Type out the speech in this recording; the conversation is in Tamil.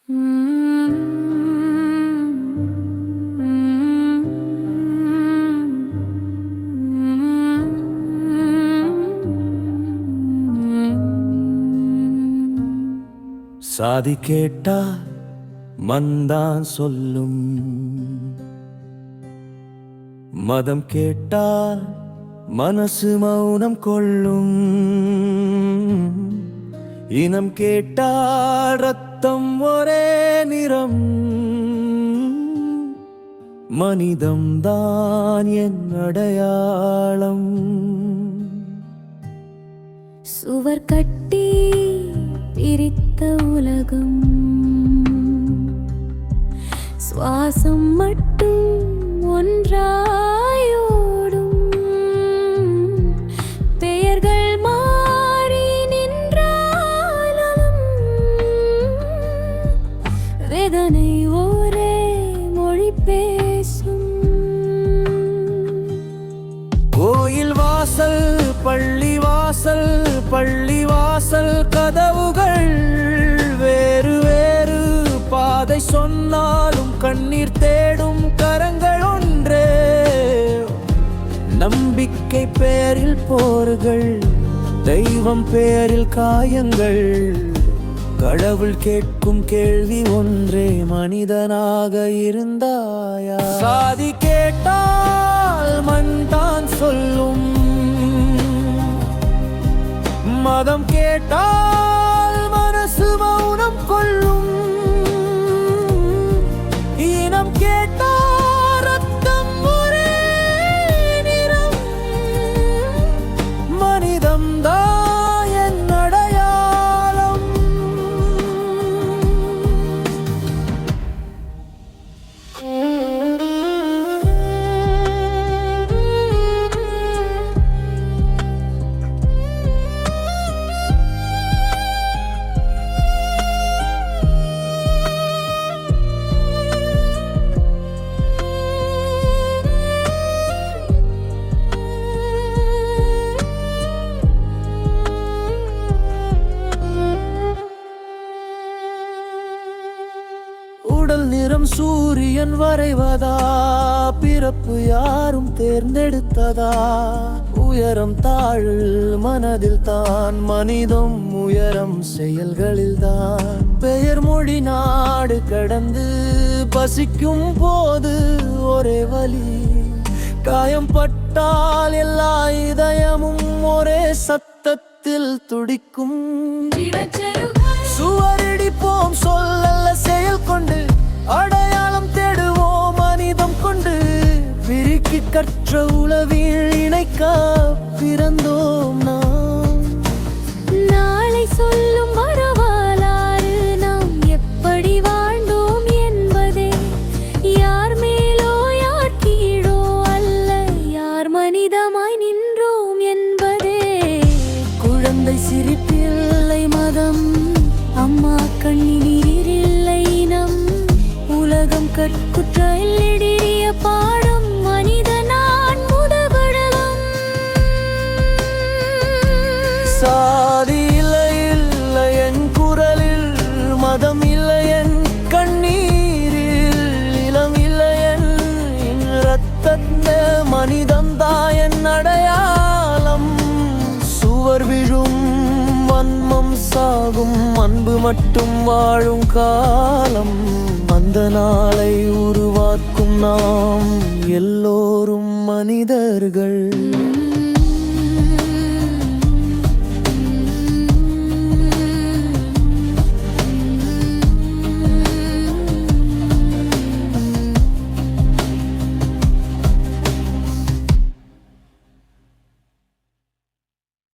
சாதி கேட்டா மந்தான் சொல்லும், மதம் கேட்டால் மனசு மௌனம் கொள்ளும், இனம் கேட்டால் ரத்தம் ஒரே நிறம், மனிதம்தான் என் அடையாளம். சுவர் கட்டி பிரித்த உலகம், சுவாசம் மட்டும் ஒன்றாயோடும், பெயர்கள் மாறி நின்றாலும் வேதனை ஒரே மொழி பேசும். கோயில் வாசல் பள்ளி வாசல், பள்ளி வாசல் கதவுகள் வேறு வேறு பாதை சொன்னாலும் கண்ணீர் தேடும் கரங்கள் ஒன்றே. நம்பிக்கை பேரில் போர்கள், தெய்வம் பேரில் காயங்கள், கடவுள் கேட்கும் கேள்வி ஒன்றே, மனிதனாக இருந்தாயா? சாதி கேட்டால் மண் தான் சொல்லும், மதம் கேட்டால் மனசு மௌனம் கொள்ளும், இனம் கேட்டால் ரத்தம் ஒரே நிறம், மனிதம் தான் என் அடையாளம். உடல் நிறம் சூரியன் வரைவதா, பிறப்பு யாரும் தேர்ந்தெடுத்ததா? உயரம் தாழ் மனதில் தான், மனிதம் உயரம் செயல்களில் தான். பெயர் மொழி நாடு கடந்து பசிக்கும் போது ஒரே வலி, காயம் பட்டால் எல்லா இதயமும் ஒரே சத்தத்தில் துடிக்கும். சுவரடிப்போம் சொல்லல்ல செயல் கொண்டு, அடையாளம் தேடுவோம் மனிதம் கொண்டு, பிரிக்கி கற்ற உளவில் இணைக்க பிறந்தோம் நாம். நாளை சொல்லும் வரவாலாறு நாம் எப்படி வாழ்ந்தோம் என்பதே, யார் மேலோ யார் கீழோ அல்ல, யார் மனிதமாய் நின்றோம் என்பதே. குழந்தை சிரிப்பில்லை மதம், அம்மா கண்ணீரில்லை இனம், உலகம் கற்குற்றிய பாடம், மனிதனான் முதபடலம். சாதி இல்லை இல்லை என் குரலில், மதம் இல்லை என் கண்ணீரில், இளம் இல்லை என் இரத்தத்த, மனிதம்தான் என் அடையாளம். சுவர் விழும் வன்மம் சாகும், அன்பு மட்டும் வாழும் காலம், அந்த நாளை உருவாக்கும் நாம் எல்லோரும் மனிதர்கள்.